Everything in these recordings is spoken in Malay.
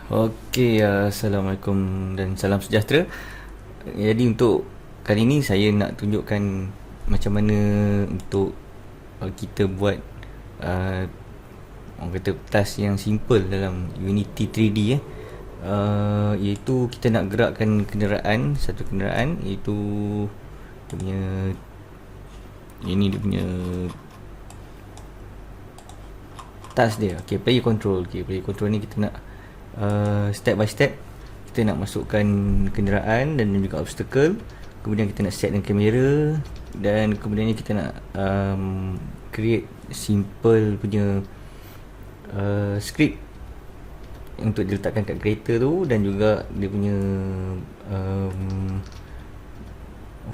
Okey, Assalamualaikum dan salam sejahtera. Jadi untuk kali ni saya nak tunjukkan macam mana untuk kita buat uh, orang kata task yang simple dalam Unity 3D iaitu kita nak gerakkan kenderaan, satu kenderaan, iaitu dia punya ini dia punya task dia. Okey, player control. Okey, player control ni kita nak step by step kita nak masukkan kenderaan dan juga obstacle, kemudian kita nak set dengan kamera, dan kemudiannya kita nak create simple punya script untuk diletakkan kat kereta tu, dan juga dia punya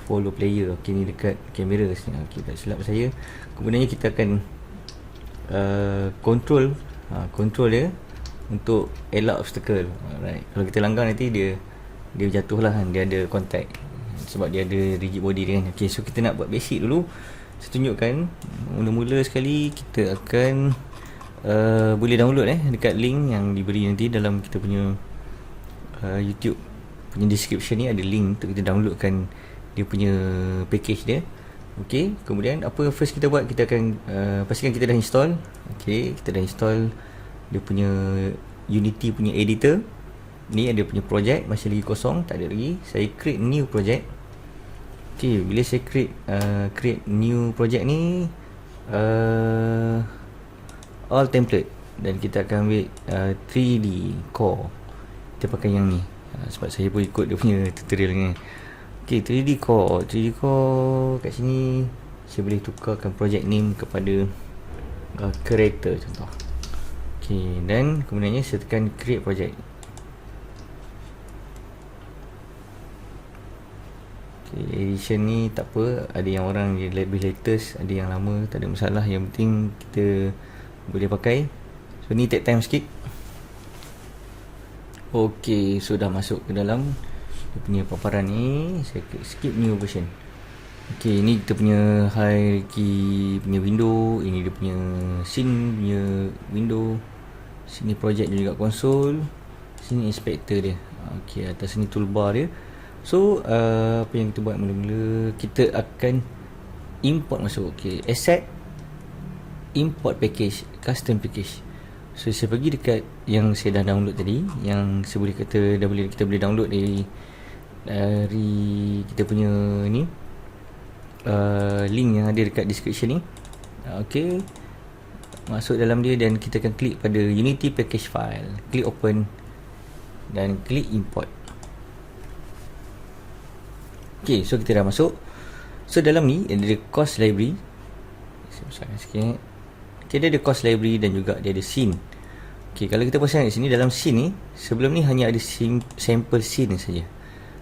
follow player. Okey, ni dekat kamera sini. Okey, tak silap saya. Kemudiannya kita akan control dia untuk elak obstacle. Alright. Kalau kita langgar nanti dia jatuh lah kan, dia ada contact sebab dia ada rigid body dia kan. Okay, so kita nak buat basic dulu. Saya tunjukkan. Mula-mula sekali kita akan boleh download dekat link yang diberi nanti dalam kita punya YouTube punya description ni, ada link untuk kita downloadkan dia punya package dia. Okay, kemudian apa first kita buat, kita akan pastikan kita dah install. Okay, kita dah install dia punya Unity punya editor. Ni ada punya project, masih lagi kosong, tak ada lagi. Saya create new project. Okay, bila saya create new project ni, all template, dan kita akan ambil 3D core. Kita pakai yang ni sebab saya pun ikut dia punya tutorial ni. Okay, 3D core kat sini saya boleh tukarkan project name kepada creator contoh. Okay, dan kemudiannya saya tekan create project. Okay, edition ni tak apa, ada yang orang lebih latest, ada yang lama, tak ada masalah, yang penting kita boleh pakai. So ni take time sikit. Okay, so dah masuk ke dalam dia punya paparan ni. Saya skip new version. Okay, ni kita punya hierarchy punya window, ini dia punya scene punya window, sini project dan juga konsol, sini inspector dia. Okay, atas sini toolbar dia. So apa yang kita buat mula-mula, kita akan import masuk. Okay, asset, import package, custom package. So saya pergi dekat yang saya dah download tadi, yang saya boleh kata kita boleh download dari kita punya ni, link yang ada dekat description ni. Okay, masuk dalam dia dan kita akan klik pada Unity package file, klik open dan klik import. Okay, so kita dah masuk. So dalam ni ada course library. Saya besarkan sikit. Okay, dia ada course library dan juga dia ada scene. Okay, kalau kita pasang kat sini, dalam scene ni, sebelum ni hanya ada sample scene saja.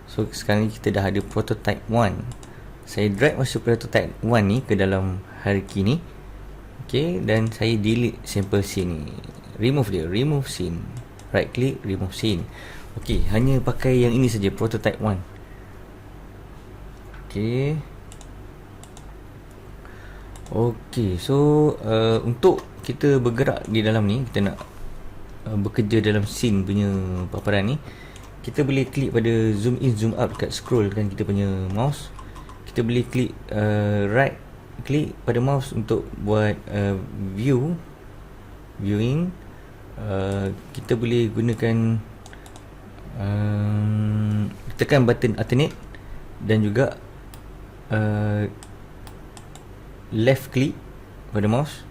So sekarang ni kita dah ada prototype 1. Saya drag masuk prototype 1 ni ke dalam hierarchy ni. Okay, dan saya delete sample scene ni. Remove scene. Right click, remove scene. Okay, hanya pakai yang ini saja, prototype 1. Okay. Okay, so untuk kita bergerak di dalam ni, kita nak bekerja dalam scene punya paparan ni, kita boleh klik pada zoom in, zoom out dekat scroll kan kita punya mouse. Kita boleh klik right klik pada mouse untuk buat viewing. Kita boleh gunakan tekan button alternate dan juga left click pada mouse,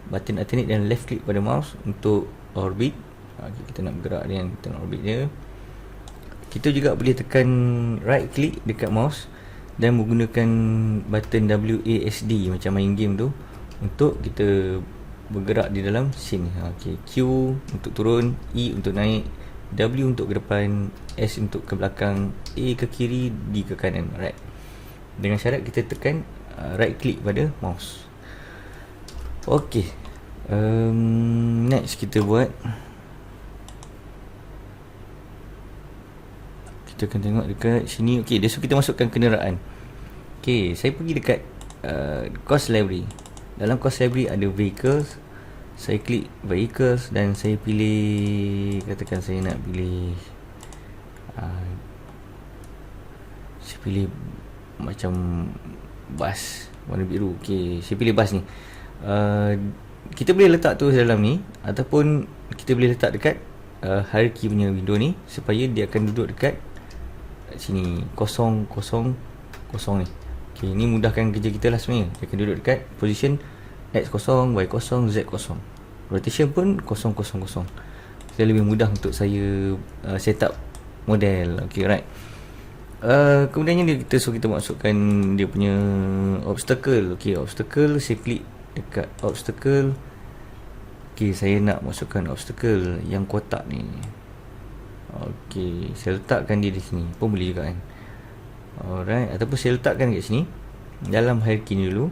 button alternate dan left click pada mouse untuk orbit. Okay, kita nak bergerak dengan kita nak orbit dia. Kita juga boleh tekan right click dekat mouse dan menggunakan button WASD macam main game tu untuk kita bergerak di dalam scene. Okay, Q untuk turun, E untuk naik, W untuk ke depan, S untuk ke belakang, A ke kiri, D ke kanan. Alright, dengan syarat kita tekan right click pada mouse. Okay, next kita buat, kita akan tengok dekat sini. Okay, so kita masukkan kenderaan. Okay, saya pergi dekat course library. Dalam course library ada vehicles, Saya klik vehicles dan saya pilih, katakan saya nak pilih saya pilih macam bas warna biru. Okay, saya pilih bas ni. Kita boleh letak tu dalam ni, ataupun kita boleh letak dekat hierarchy punya window ni, supaya dia akan duduk dekat sini 0, 0, 0 ni. Okay, ni mudahkan kerja kita lah sebenarnya. Dia akan duduk dekat position X0, Y0, Z0. Rotation pun 0, 0, 0. Jadi lebih mudah untuk saya set up model. Okay, right. Kemudiannya kita masukkan dia punya obstacle. Okay, obstacle, saya klik dekat obstacle. Okay, saya nak masukkan obstacle yang kotak ni. Okay, saya letakkan dia di sini pun boleh juga kan. Alright, ataupun saya letakkan kat sini dalam hierarchy ni dulu,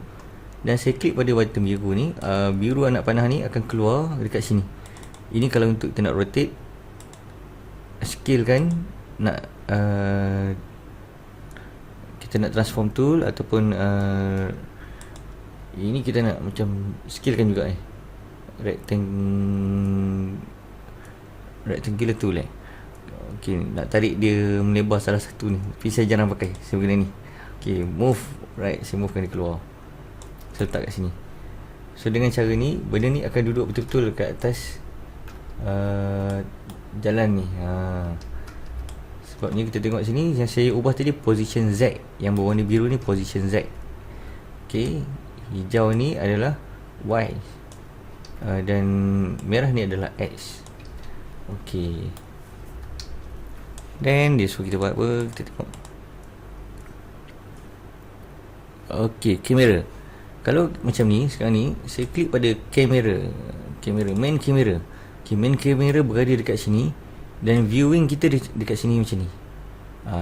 dan saya klik pada button biru ni. Biru anak panah ni akan keluar dekat sini. Ini kalau untuk kita nak rotate, scale kan, nak kita nak transform tool, ataupun ini kita nak macam scale kan juga rectangular tool Okay, nak tarik dia melebar salah satu ni, tapi saya jarang pakai, saya guna ni. Okay, move, right, saya movekan dia keluar, saya letak kat sini. So dengan cara ni, benda ni akan duduk betul-betul kat atas jalan ni. Sebabnya kita tengok sini, yang saya ubah tadi position Z, yang berwarna biru ni position Z. Okay, hijau ni adalah Y, dan merah ni adalah X. Okay, then dia suruh kita buat apa, kita tengok. Okay, kamera. Kalau macam ni, sekarang ni saya klik pada kamera, main kamera. Okay, main kamera berada dekat sini, dan viewing kita dekat sini macam ni.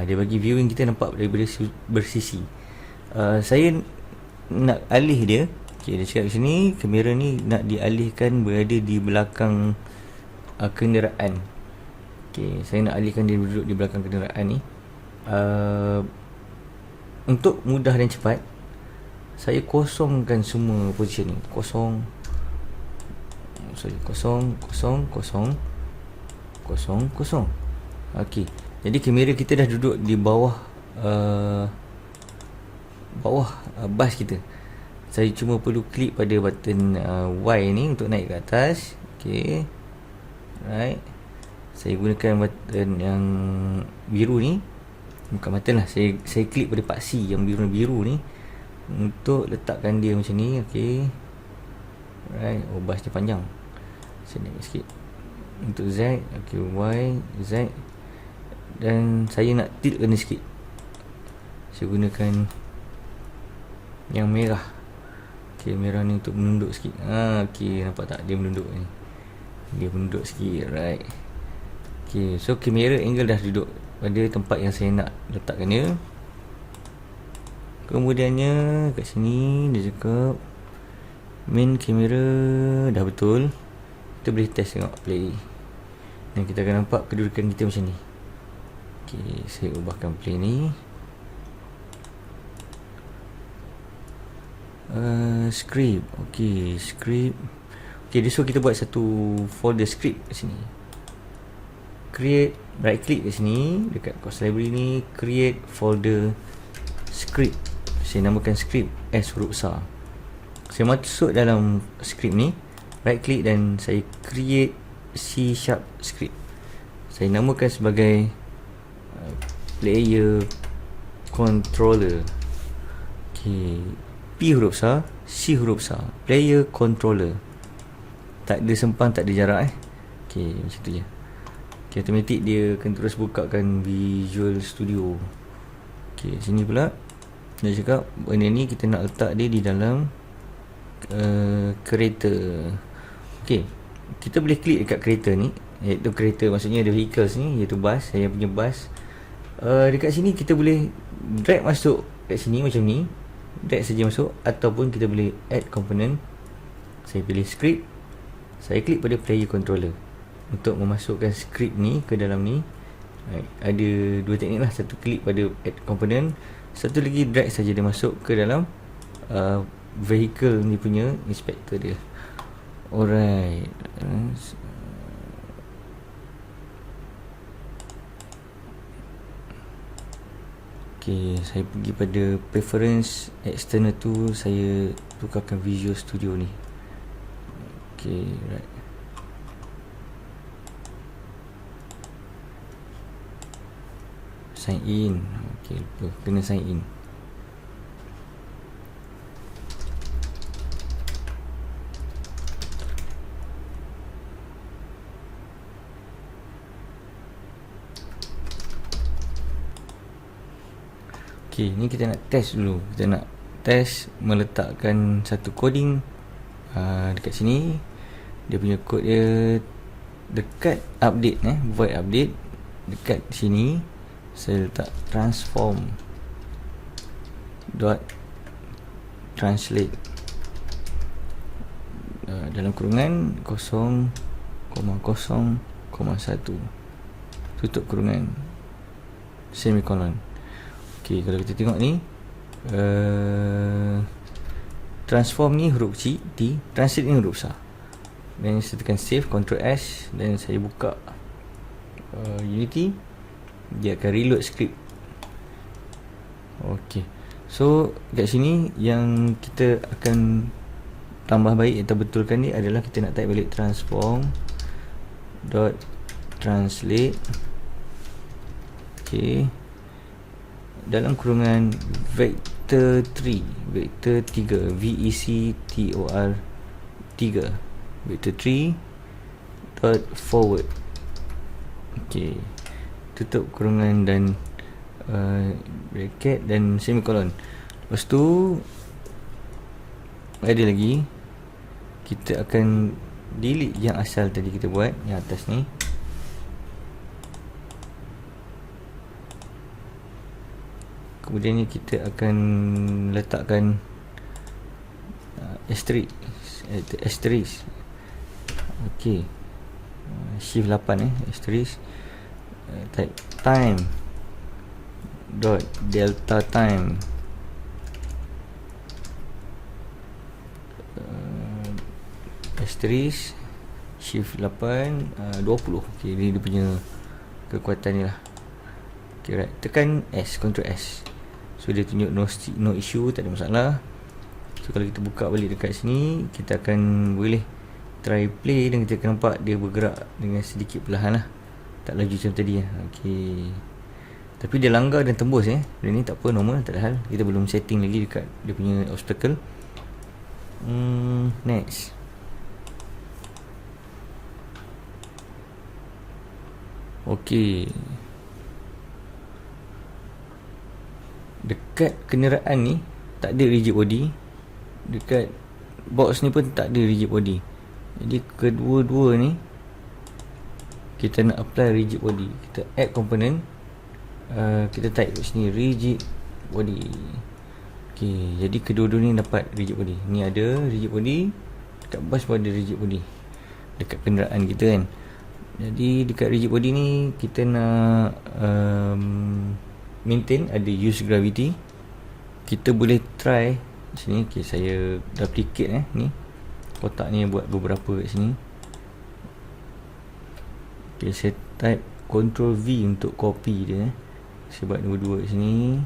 Dia bagi viewing kita nampak daripada bersisi. Saya nak alih dia. Okay, dia cakap kat sini, kamera ni nak dialihkan berada di belakang kenderaan. Okay, saya nak alihkan dia duduk di belakang kenderaan ni. Untuk mudah dan cepat, saya kosongkan semua position ni. Kosong, kosong. Okey, jadi kamera kita dah duduk di bawah bas kita. Saya cuma perlu klik pada button Y ni untuk naik ke atas. Okey, right. Saya gunakan button yang biru ni, bukan button lah, saya klik pada paksi yang biru ni untuk letakkan dia macam ni. Okey, right. Bas dia panjang, saya naik sikit untuk Z. Okey, Y, Z, dan saya nak tiltkan dia sikit. Saya gunakan yang merah. Okey, merah ni untuk menunduk sikit. Okey, nampak tak dia menunduk ni? Dia menunduk sikit, right. Okey, so kamera angle dah duduk pada tempat yang saya nak letakkan dia. Kemudiannya kat sini dia cakap main kamera dah betul. Kita boleh test tengok play, dan kita akan nampak kedudukan kita macam ni. Okey, saya ubahkan play ni. Script. Okey, script. Okey, dia suruh kita buat satu folder script kat sini. Create, right click kat sini dekat course library ni, create folder script. Saya namakan script S huruf besar. Saya masuk dalam script ni, right click dan saya create C# script. Saya namakan sebagai player controller. Okay, P huruf besar, C huruf besar, player controller. Tak ada sempang, tak ada jarak Okay, macam tu je. Okay, automatic dia akan terus bukakan Visual Studio. Okay, sini pula dia cakap benda ni kita nak letak dia di dalam kereta. Okay, kita boleh klik dekat kereta ni, iaitu kereta maksudnya ada vehicles ni, iaitu bas, saya punya bas. Dekat sini kita boleh drag masuk kat sini macam ni, drag saja masuk, ataupun kita boleh add component. Saya pilih script, saya klik pada player controller untuk memasukkan script ni ke dalam ni. Ada dua teknik lah, satu klik pada add component, satu lagi drag saja dia masuk ke dalam vehicle ni punya inspector dia. Alright. Okay, saya pergi pada preference external tu, saya tukarkan Visual Studio ni. Okay, right. Sign in. Okay, lupa, kena sign in. Okay, ni kita nak test dulu. Kita nak test meletakkan satu coding dekat sini. Dia punya kod dia dekat update, void update. Dekat sini saya letak transform dot translate dalam kurungan 0,0,1, tutup kurungan, semicolon. Okay, kalau kita tengok ni, transform ni huruf kecil T, translate ni huruf besar. Dan saya tekan save, Ctrl S, dan saya buka Unity. Dia akan reload script. Okay, so kat sini yang kita akan tambah baik atau betulkan ni adalah kita nak type balik transform dot translate. Okay, dalam kurungan vector 3, vector 3, vector 3, vector 3 dot forward. Okay, tutup kurungan dan bracket dan semicolon. Lepas tu ada lagi, kita akan delete yang asal tadi kita buat, yang atas ni. Kemudian ni kita akan letakkan asterisk. Okey. Shift 8 asterisk. Type time dot delta time. Asterisk shift 8 20. Okey, ni dia punya kekuatan ni lah. Okay, right. Tekan S, Ctrl S. So dia tunjuk no issue, tak ada masalah. So kalau kita buka balik dekat sini, kita akan boleh try play dan kita akan nampak dia bergerak dengan sedikit perlahan lah, tak laju macam tadi lah. Okay, tapi dia langgar dan tembus Dia ni tak apa, normal, tak ada hal. Kita belum setting lagi dekat dia punya obstacle. Next. Okay, dekat kenderaan ni tak ada rigid body. Dekat box ni pun tak ada rigid body. Jadi kedua-dua ni kita nak apply rigid body. Kita add component, kita type kat sini rigid body. Okay, jadi kedua-dua ni dapat rigid body. Ni ada rigid body, dekat bus pun ada rigid body dekat kenderaan kita kan. Jadi dekat rigid body ni kita nak maintain ada use gravity. Kita boleh try sini. Okay, saya duplicate ni kotak ni, buat beberapa kat sini. Okay, saya type Ctrl V untuk copy dia. Saya buat nombor 2 kat sini,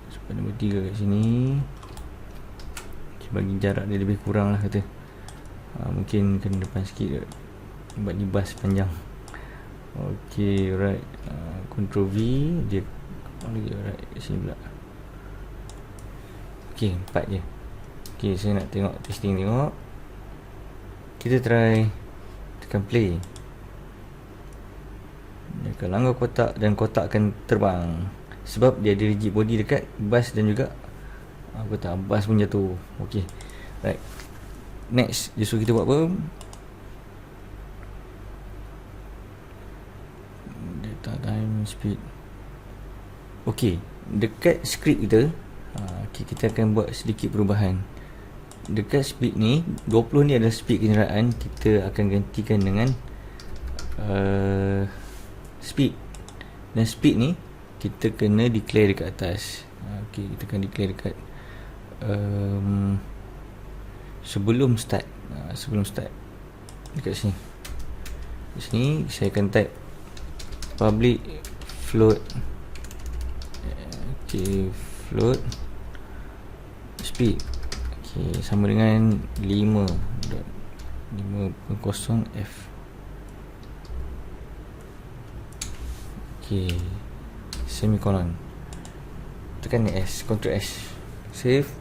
saya buat nombor 3 kat sini. Okay, bagi jarak dia lebih kurang lah kata. Mungkin kena depan sikit sebab ni bas panjang. Okay, right. Ctrl V, dia lagi right kat sini pula. Okay, 4 je. Okay, saya nak tengok testing, tengok. Kita try tekan play. Dia akan langgar kotak dan kotak akan terbang sebab dia ada rigid body dekat bas dan juga kotak bas pun jatuh. Okay, right. Next, dia suruh kita buat apa? Data time speed. Okay, dekat script kita, okay, kita akan buat sedikit perubahan. Dekat speed ni, 20 ni adalah speed kenderaan. Kita akan gantikan dengan speed. Dan speed ni kita kena declare dekat atas. Okay, kita akan declare dekat sebelum start. Sebelum start dekat sini. Di sini saya akan type public float. Okay, float speed. Okay, sama dengan 5.5.0 f. Okay, semicolon, tekan S, Ctrl S, save.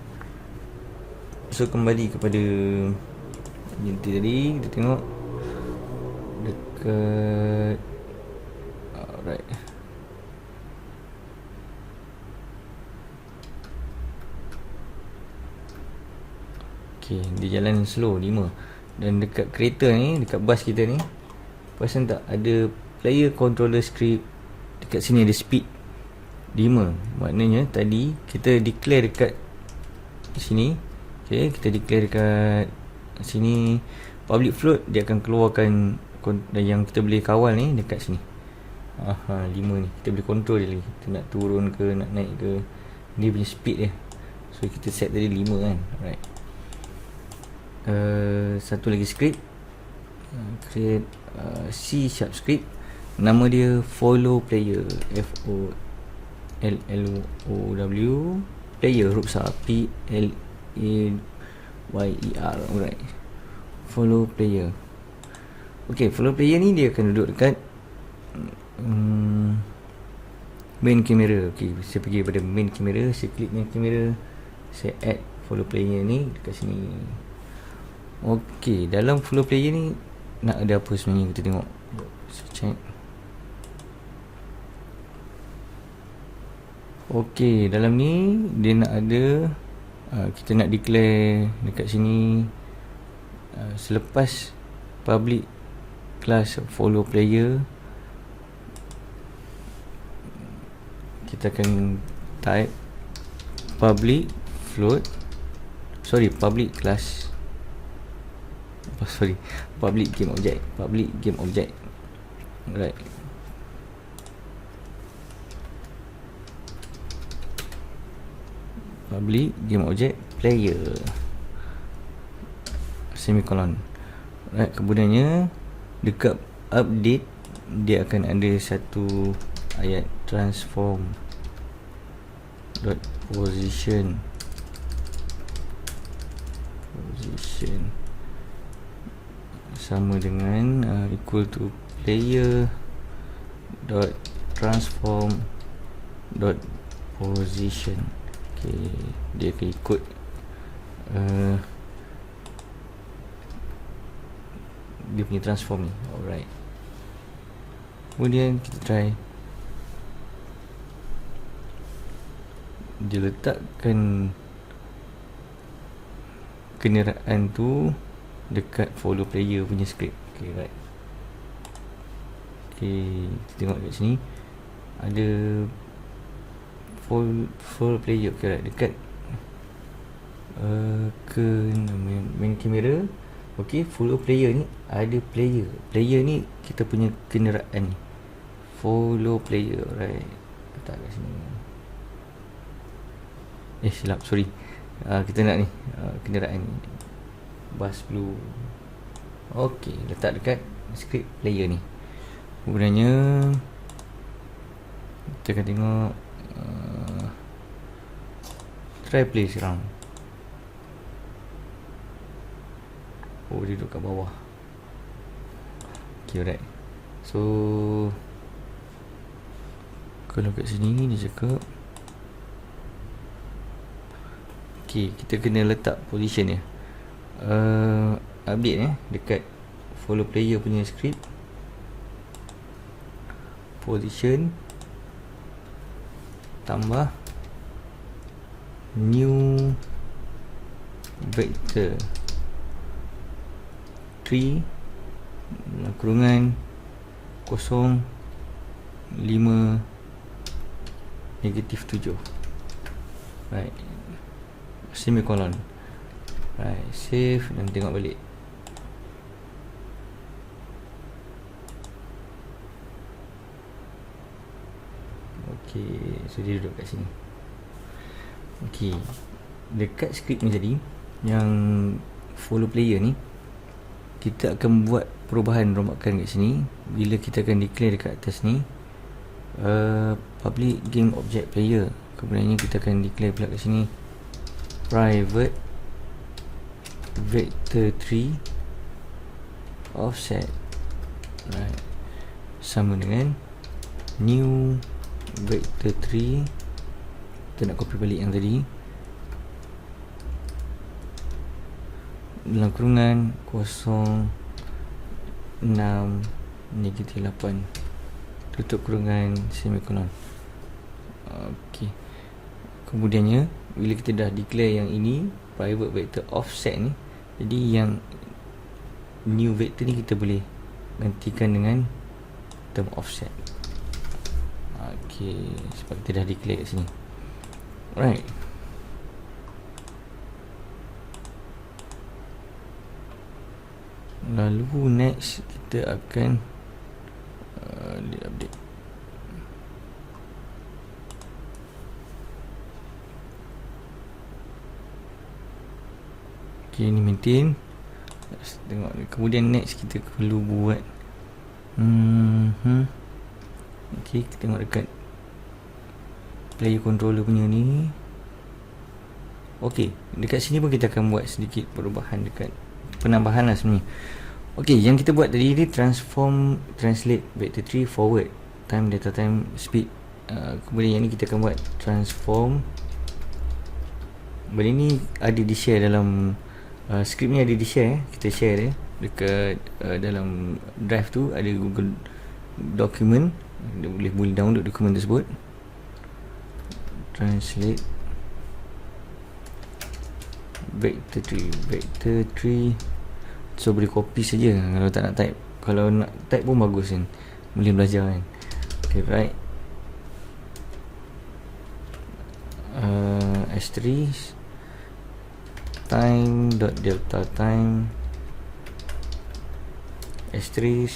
So kembali kepada Unity tadi, kita tengok dekat, alright. Okay, dia jalan slow 5. Dan dekat kereta ni, dekat bus kita ni, perasan tak ada player controller script. Dekat sini ada speed 5. Maknanya tadi kita declare dekat sini. Okay, kita declare dekat sini public float, dia akan keluarkan yang kita boleh kawal ni dekat sini. 5 ni kita boleh control dia lagi. Kita nak turun ke, nak naik ke, dia punya speed dia. So kita set tadi 5 kan. Alright. Satu lagi script, create C# script. Nama dia follow player, FOLLOW player, huruf besar PLAYER. Alright, follow player. Okay, follow player ni dia akan duduk dekat main camera. Okay, saya pergi pada main camera, saya klik main camera, saya add follow player ni dekat sini. Okay, dalam follow player ni nak ada apa sebenarnya, kita tengok. Saya check. Okay, dalam ni dia nak ada, kita nak declare dekat sini, selepas public class follow player, kita akan type public float, public class, public game object. Right. Public game object player, semicolon. Right, kemudiannya dekat update dia akan ada satu ayat transform dot position sama dengan equal to player dot transform dot position. Okay, dia akan ikut dia punya transform ni. Alright, kemudian kita try, dia letakkan kenderaan tu dekat follow player punya script. Okay, right. Okay, kita tengok kat sini ada follow player. Okay, right, dekat ke main kamera. Okay, follow player ni ada player ni kita punya kenderaan ni, follow player. Right, letak kat sini. Silap, sorry. Kita nak ni kenderaan ni, bus blue. Okay, letak dekat script player ni. Kemudiannya kita akan tengok try play sekarang. Dia duduk kat bawah. Okay, alright. So kalau kat sini dia cakap, okay, kita kena letak position dia. Update dekat follow player punya script, position tambah new vector 3 kurungan 0 5 negatif 7. Right, semicolon. Right, save dan tengok balik. Okay, so dia duduk kat sini. Okay, dekat skrip ni tadi, yang follow player ni, kita akan buat perubahan rombakan kat sini. Bila kita akan declare dekat atas ni public game object player, kemudiannya kita akan declare pula kat sini private vector3 offset, right, sama dengan new vector3. Kita nak copy balik yang tadi, dalam kurungan 06-8 tutup kurungan semikolon. Okey, kemudiannya bila kita dah declare yang ini private vector offset ni, jadi yang new vector ni kita boleh gantikan dengan term offset. Okey, sebab kita dah declare kat sini. Alright, lalu next kita akan update. Okay, ni maintain. Let's tengok ni. Kemudian next kita perlu buat okay, kita tengok dekat player controller punya ni. Okay, dekat sini pun kita akan buat sedikit perubahan, dekat penambahan lah sebenarnya. Okay, yang kita buat tadi ni translate vector3 forward time data time speed. Kemudian yang ni kita akan buat transform. Benda ni ada di share dalam skrip ni, ada di share, kita share dia dekat dalam drive tu, ada Google document, boleh download dokumen tersebut. Translate vector3 so boleh copy saja kalau tak nak type. Kalau nak type pun bagus kan, boleh belajar kan. Okay, right, S3 time dot delta time S3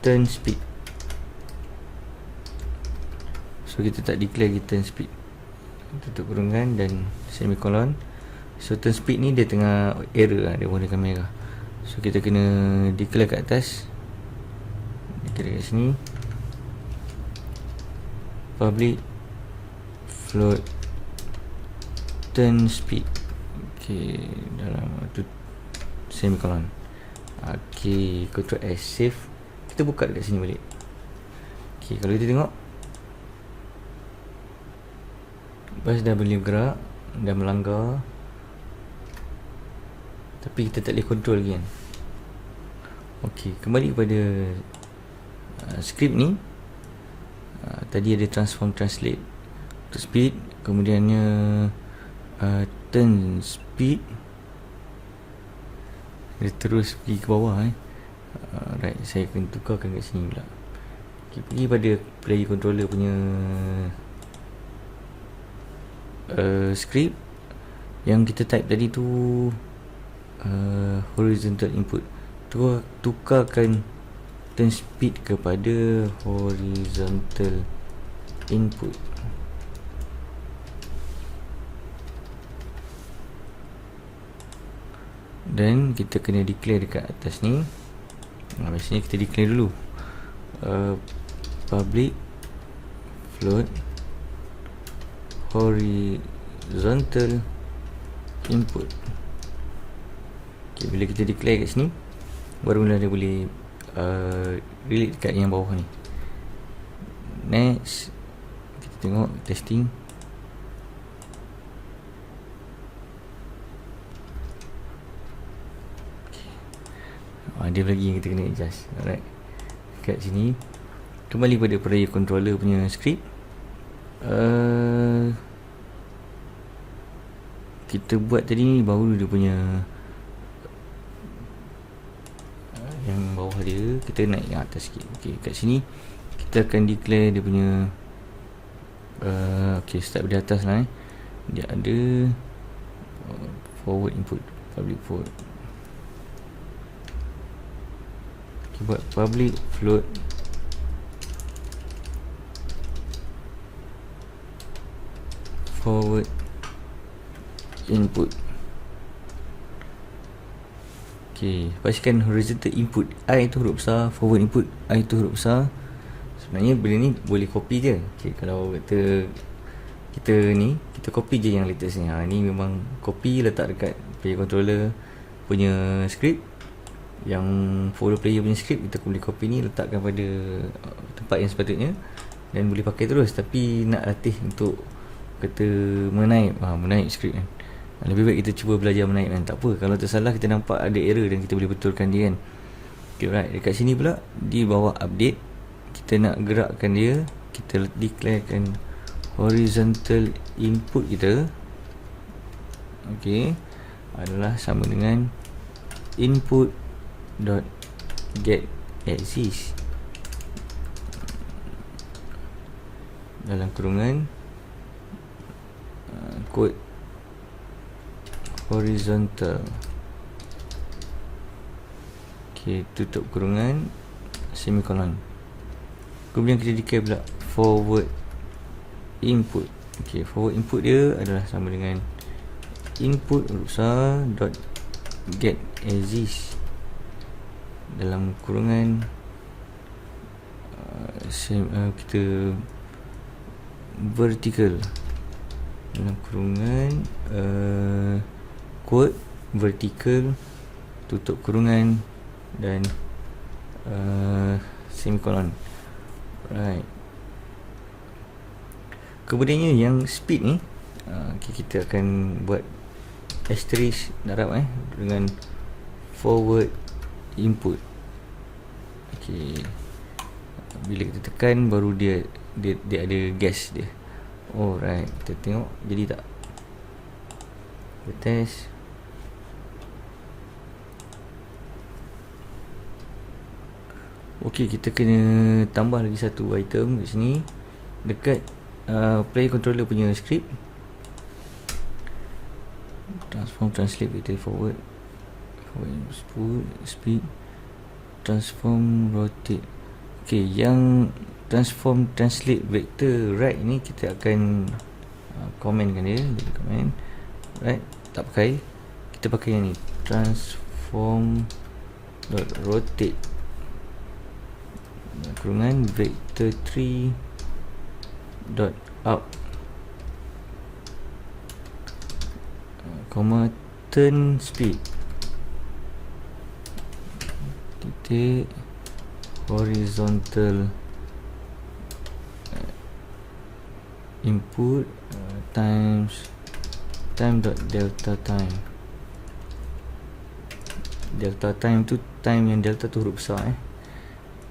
turn speed. So kita tak declare lagi turn speed, tutup kurungan dan semikolon. So turn speed ni dia tengah error lah, dia warnakan merah. So kita kena declare kat atas, declare kat sini public float turn speed. Okay, dalam tu semikolon. Okay, Ctrl S save. Kita buka dekat sini balik. Okay, kalau kita tengok bus dah boleh bergerak, dah melanggar, tapi kita tak boleh control lagi kan. Okey, kembali kepada skrip ni. Tadi ada transform translate to speed, kemudiannya turn speed, dia terus pergi ke bawah right, saya akan tukarkan kat sini pula. Okay, pergi pada player controller punya script yang kita type tadi tu, horizontal input, tukarkan turn speed kepada horizontal input. Dan kita kena declare dekat atas ni. Biasanya kita declare dulu public float horizontal input. Okay, bila kita declare kat sini, barulah dia boleh relate dekat yang bawah ni. Next, kita tengok testing. Dia lagi yang kita kena adjust. Alright, kat sini kembali pada player controller punya script. Kita buat tadi ni baru dia punya yang bawah dia, kita naik yang atas sikit. Okay, kat sini kita akan declare dia punya okay, start dari atas lah. Dia ada forward input, public forward. Okay, buat public float forward input. Okay, pastikan horizontal input I itu huruf besar, forward input I itu huruf besar. Sebenarnya benda ni boleh copy je. Okay, kalau kata kita copy je yang latest ni. Ni memang copy, letak dekat player controller punya script. Yang follow player punya script, kita boleh copy ni, letakkan pada tempat yang sepatutnya dan boleh pakai terus. Tapi nak latih untuk kata menaip script kan, lebih baik kita cuba belajar menaip kan. Tak apa, kalau tersalah kita nampak ada error dan kita boleh betulkan dia kan. Okay, right. Dekat sini pula di bawah update, kita nak gerakkan dia, kita declarekan horizontal input kita, okay, adalah sama dengan input dot get axis dalam kurungan kod horizontal. Okay, tutup kurungan, semicolon. Kemudian kita declare pula forward input. Okay, forward input dia adalah sama dengan input besar dot get axis dalam kurungan kita vertical dalam kurungan quote vertical, tutup kurungan dan semicolon. Right. Kemudiannya yang speed ni, kita akan buat asterisk darab dengan forward input. Okay, bila kita tekan baru dia ada gas dia. Alright, kita tengok jadi tak. Kita test. Okay, kita kena tambah lagi satu item di sini dekat player controller punya script. Transform, translate, vector forward speed, transform, rotate. Okay, yang transform, translate, vector right ni kita akan commentkan dia. Jadi comment right, tak pakai, kita pakai yang ni, transform dot rotate kurungan vector 3 dot up comma turn speed titik horizontal input times time dot delta time. Delta time tu time yang delta tu huruf besar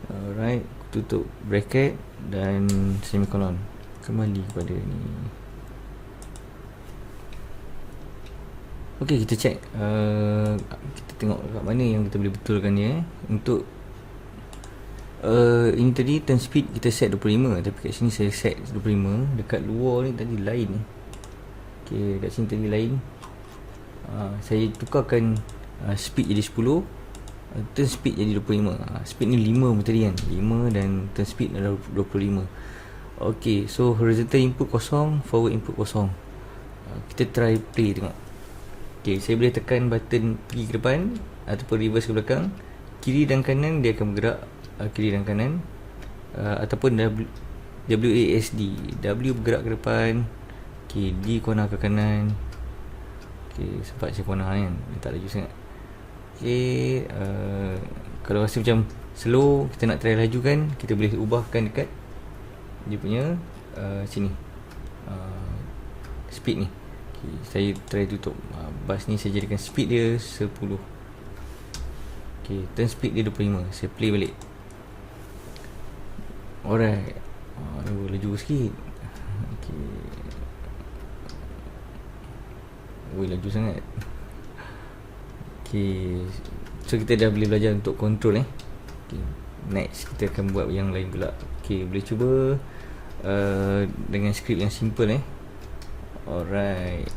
Alright, tutup bracket dan semicolon. Kembali kepada ni. Okay, kita check kita tengok kat mana yang kita boleh betulkan dia Untuk ini tadi turn speed kita set 25, tapi kat sini saya set 25. Dekat luar ni tadi lain ni. Okay, kat sini tadi lain. Saya tukarkan speed jadi 10, turn speed jadi 25. Speed ni 5 tadi kan, 5 dan turn speed adalah 25. Okay, so horizontal input kosong, forward input kosong. Kita try play tengok. Okay, saya boleh tekan button pergi ke depan ataupun reverse ke belakang. Kiri dan kanan dia akan bergerak, kiri dan kanan, ataupun WASD. W bergerak ke depan, okay, D corner ke kanan. Okay, sempat saya corner kan, dia tak laju sangat. Okay, kalau rasa macam slow, kita nak try laju kan, kita boleh ubahkan dekat dia punya sini speed ni. Okay, saya try tutup bus ni, saya jadikan speed dia 10. Okay, turn speed dia 25. Saya play balik. Alright, laju sikit. Okay, laju sangat. Okay, so kita dah boleh belajar untuk control okay. Next kita akan buat yang lain pula. Okay, boleh cuba dengan script yang simple Alright.